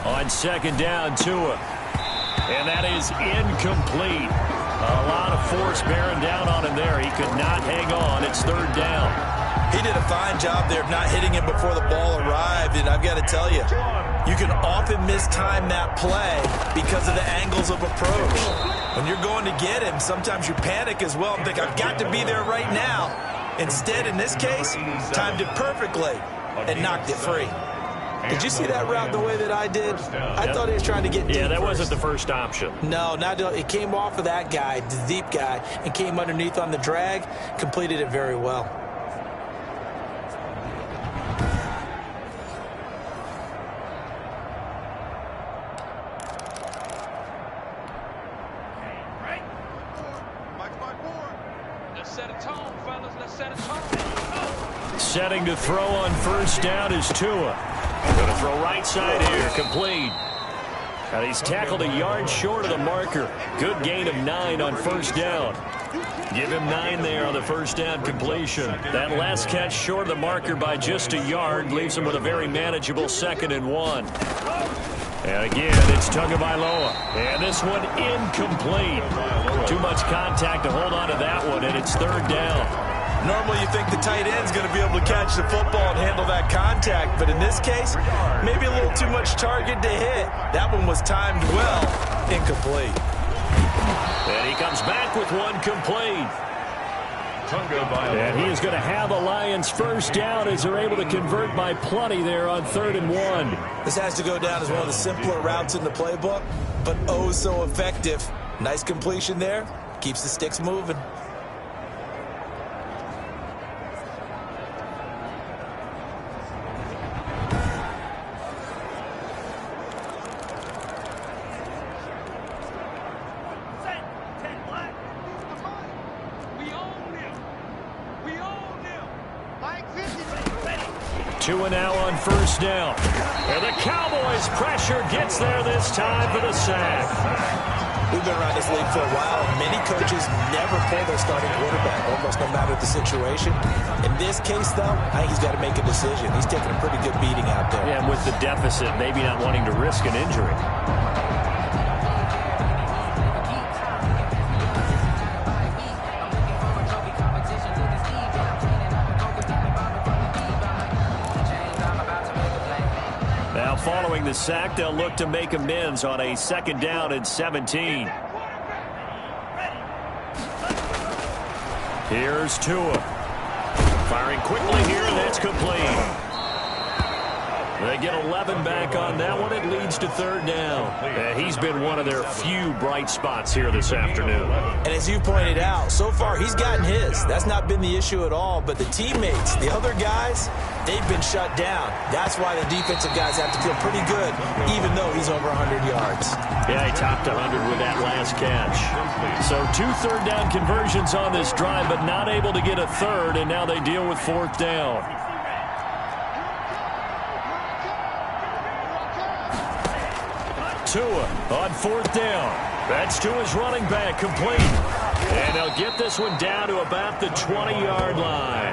On 2nd down, Tua. And that is incomplete. A lot of force bearing down on him there. He could not hang on. It's 3rd down. He did a fine job there of not hitting him before the ball arrived. And I've got to tell you, you can often mistime that play because of the angles of approach. When you're going to get him, sometimes you panic as well and think, I've got to be there right now. Instead, in this case, timed it perfectly and knocked it free. Did you see that route the way that I did? I thought he was trying to get deep. Yeah, that first. wasn't the first option. No, it came off of that guy, the deep guy, and came underneath on the drag, completed it very well. Let's set a tone, fellas. Let's set a tone. Setting to throw on 1st down is Tua. Going to throw right side here, complete. And he's tackled a yard short of the marker. Good gain of 9 on 1st down. Give him 9 there on the first down completion. That last catch short of the marker by just a yard leaves him with a very manageable 2nd and 1. And again, it's Tagovailoa. And this one incomplete. Too much contact to hold on to that one, and it's 3rd down. Normally you think the tight end's going to be able to catch the football and handle that contact, but in this case, maybe a little too much target to hit. That one was timed well, incomplete. And he comes back with one complete. And he is going to have the Lions 1st down as they're able to convert by plenty there on 3rd and 1. This has to go down as one of the simpler routes in the playbook, but oh so effective. Nice completion there, keeps the sticks moving. Tua now on 1st down. And the Cowboys pressure gets there this time for the sack. We've been around this league for a while, and many coaches never pull their starting quarterback, almost no matter the situation. In this case, though, I think he's got to make a decision. He's taking a pretty good beating out there. Yeah, and with the deficit, maybe not wanting to risk an injury. Following the sack, they'll look to make amends on a 2nd down and 17. Here's Tua. Firing quickly here, and that's complete. They get 11 back on that one. It leads to 3rd down. He's been one of their few bright spots here this afternoon. And as you pointed out, so far he's gotten his. That's not been the issue at all. But the teammates, the other guys, they've been shut down. That's why the defensive guys have to feel pretty good, even though he's over 100 yards. Yeah, he topped 100 with that last catch. So 2 3rd down conversions on this drive, but not able to get a 3rd, and now they deal with 4th down. Tua on 4th down. That's Tua's running back, complete. And they'll get this one down to about the 20-yard line.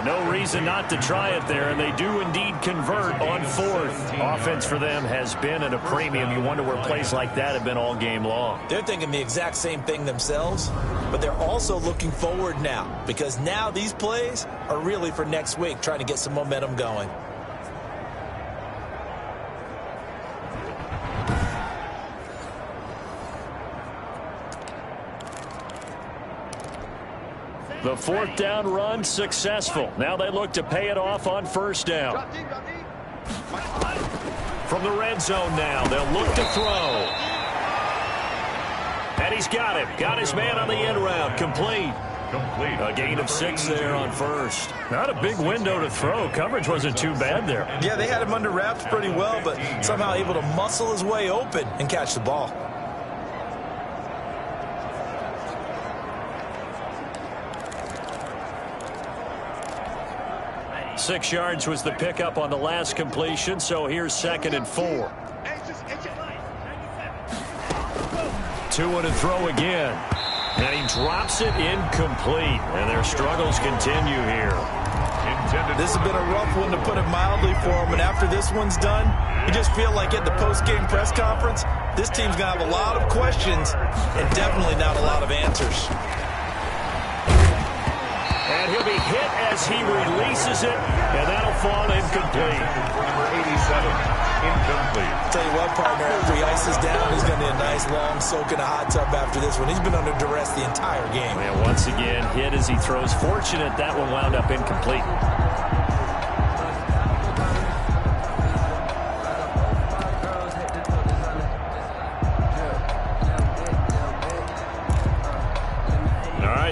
No reason not to try it there, and they do indeed convert on fourth. Offense for them has been at a premium. You wonder where plays like that have been all game long. They're thinking the exact same thing themselves, but they're also looking forward now, because now these plays are really for next week, trying to get some momentum going. The fourth down run successful. Now they look to pay it off on first down. From the red zone now, they'll look to throw. And he's got him. Got his man on the end route. Complete. A gain of 6 there on first. Not a big window to throw. Coverage wasn't too bad there. Yeah, they had him under wraps pretty well, but somehow able to muscle his way open and catch the ball. 6 yards was the pickup on the last completion, so here's 2nd and 4. 2 to throw again. And he drops it incomplete. And their struggles continue here. This has been a rough one, to put it mildly, for him. And after this one's done, you just feel like at the post-game press conference, this team's going to have a lot of questions and definitely not a lot of answers. And he'll be hit as he releases it, and that'll fall incomplete. Number 87, incomplete. Tell you what, partner, after he ices down, he's going to need a nice long soak in a hot tub after this one. He's been under duress the entire game. And once again, hit as he throws. Fortunate that one wound up incomplete.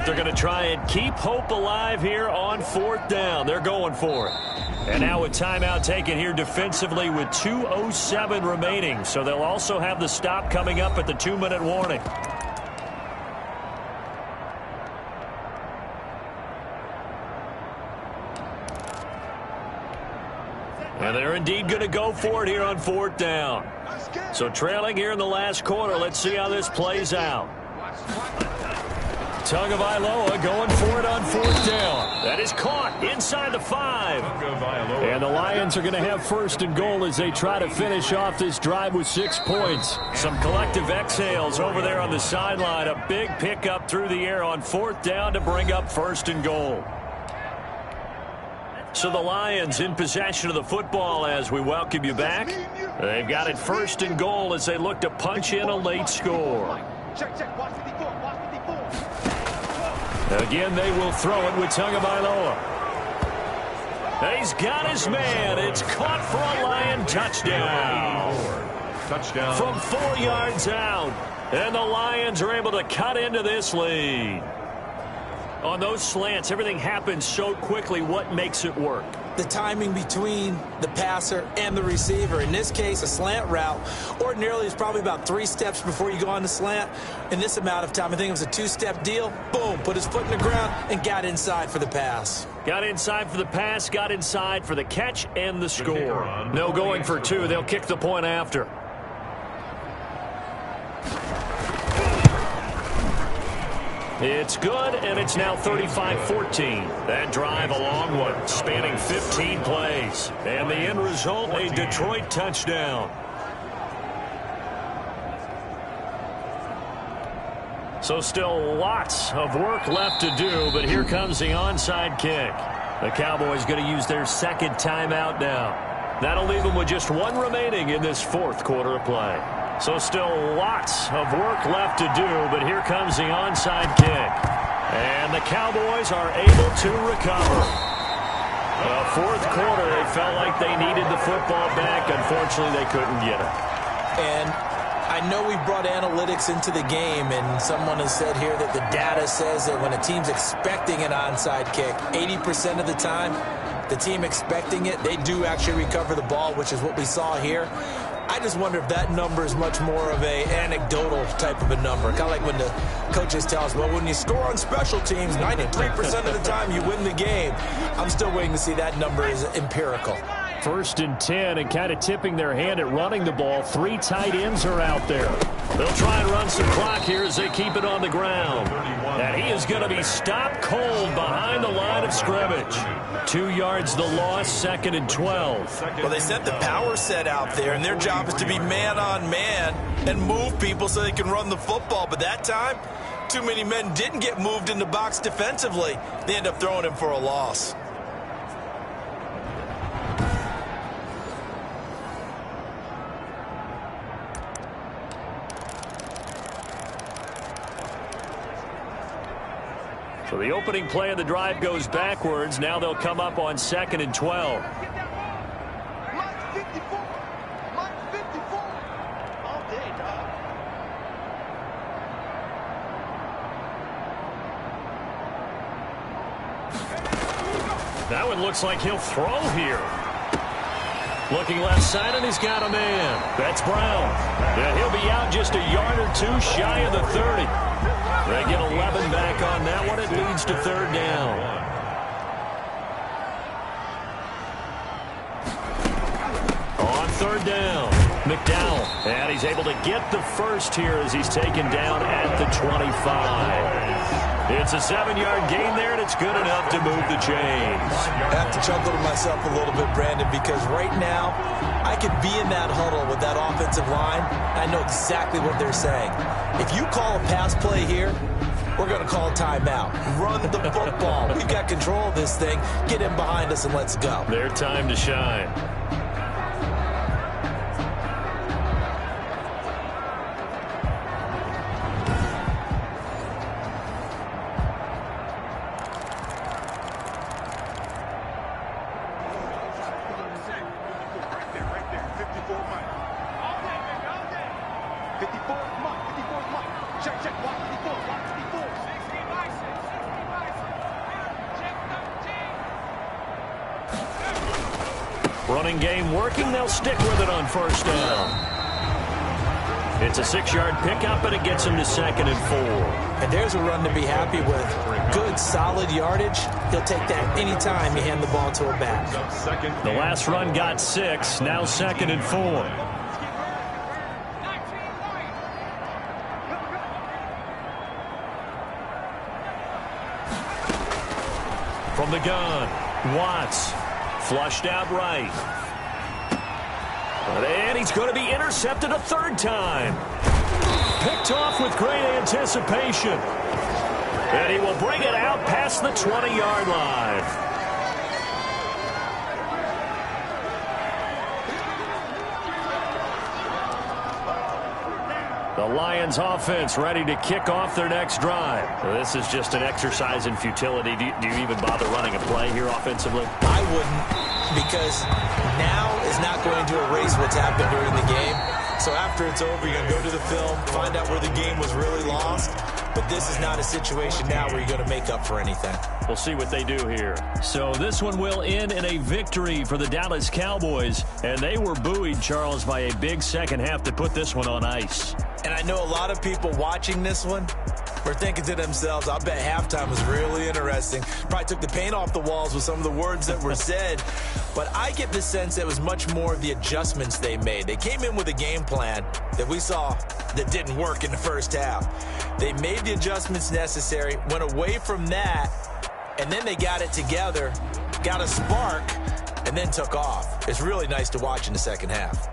They're going to try and keep hope alive here on 4th down. They're going for it. And now a timeout taken here defensively with 2:07 remaining. So they'll also have the stop coming up at the 2-minute warning. And they're indeed going to go for it here on 4th down. So trailing here in the last quarter. Let's see how this plays out. Tagovailoa going for it on 4th down. That is caught inside the 5. And the Lions are going to have 1st and goal as they try to finish off this drive with 6 points. Some collective exhales over there on the sideline. A big pickup through the air on 4th down to bring up 1st and goal. So the Lions in possession of the football as we welcome you back. They've got it 1st and goal as they look to punch in a late score. Again, they will throw it with Tagovailoa. He's got his man. It's caught for a Lion touchdown. Touchdown. From 4 yards out. And the Lions are able to cut into this lead. On those slants, everything happens so quickly. What makes it work? The timing between the passer and the receiver. In this case, a slant route ordinarily is probably about 3 steps before you go on the slant. In this amount of time, I think it was a 2-step deal. Boom, put his foot in the ground and got inside for the pass. Got inside for the pass, got inside for the catch and the score. No going for 2. They'll kick the point after. It's good, and it's now 35-14. That drive a long one, spanning 15 plays. And the end result, a Detroit touchdown. So still lots of work left to do, but here comes the onside kick. The Cowboys going to use their 2nd timeout now. That'll leave them with just 1 remaining in this 4th quarter of play. So still lots of work left to do, but here comes the onside kick. And the Cowboys are able to recover. The 4th quarter, they felt like they needed the football back. Unfortunately, they couldn't get it. And I know we brought analytics into the game, and someone has said here that the data says that when a team's expecting an onside kick, 80% of the time, the team expecting it, they do actually recover the ball, which is what we saw here. I just wonder if that number is much more of a anecdotal type of a number. Kind of like when the coaches tell us, well, when you score on special teams, 93% of the time you win the game. I'm still waiting to see that number is empirical. 1st and 10, and kind of tipping their hand at running the ball. 3 tight ends are out there. They'll try and run some clock here as they keep it on the ground. And he is going to be stopped cold behind the line of scrimmage. 2 yards the loss, 2nd and 12. Well, they sent the power set out there, and their job is to be man on man and move people so they can run the football. But that time, too many men didn't get moved in the box defensively. They end up throwing him for a loss. So the opening play of the drive goes backwards. Now they'll come up on 2nd and 12. That one looks like he'll throw here. Looking left side, and he's got a man. That's Brown. And he'll be out just a yard or 2 shy of the 30. They get 11 back on that one. It leads to 3rd down. On 3rd down, McDowell. And he's able to get the first here as he's taken down at the 25. It's a 7-yard gain there, and it's good enough to move the chains. I have to chuckle to myself a little bit, Brandon, because right now I could be in that huddle with that offensive line. I know exactly what they're saying. If you call a pass play here, we're going to call a timeout. Run the football. We've got control of this thing. Get in behind us and let's go. Their time to shine. Running game working. They'll stick with it on 1st down. It's a 6-yard pickup, and it gets him to 2nd and 4. And there's a run to be happy with. Good, solid yardage. He'll take that any time you hand the ball to a back. The last run got 6. Now 2nd and 4. From the gun, Watts. Flushed out right. And he's going to be intercepted a 3rd time. Picked off with great anticipation. And he will bring it out past the 20-yard line. The Lions offense ready to kick off their next drive. This is just an exercise in futility. Do you even bother running a play here offensively? I wouldn't, because now is not going to erase what's happened during the game. So after it's over, you're going to go to the film, find out where the game was really lost. But this is not a situation now where you're going to make up for anything. We'll see what they do here. So this one will end in a victory for the Dallas Cowboys. And they were buoyed, Charles, by a big second half to put this one on ice. And I know a lot of people watching this one were thinking to themselves, I bet halftime was really interesting. Probably took the paint off the walls with some of the words that were said. But I get the sense it was much more of the adjustments they made. They came in with a game plan that we saw that didn't work in the first half. They made the adjustments necessary, went away from that, and then they got it together, got a spark, and then took off. It's really nice to watch in the second half.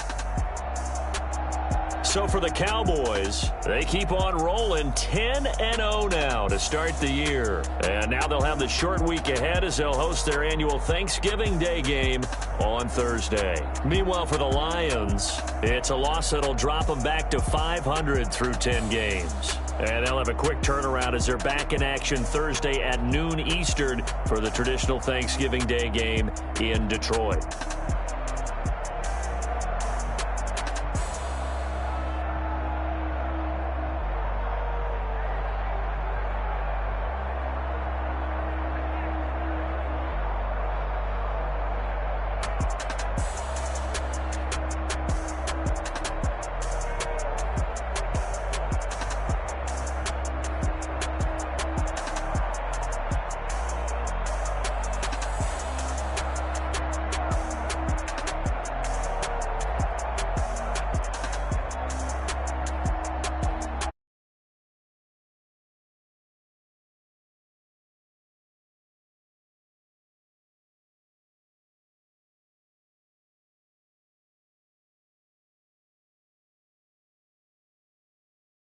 So for the Cowboys, they keep on rolling 10-0 now to start the year. And now they'll have the short week ahead as they'll host their annual Thanksgiving Day game on Thursday. Meanwhile, for the Lions, it's a loss that'll drop them back to 500 through 10 games. And they'll have a quick turnaround as they're back in action Thursday at noon Eastern for the traditional Thanksgiving Day game in Detroit.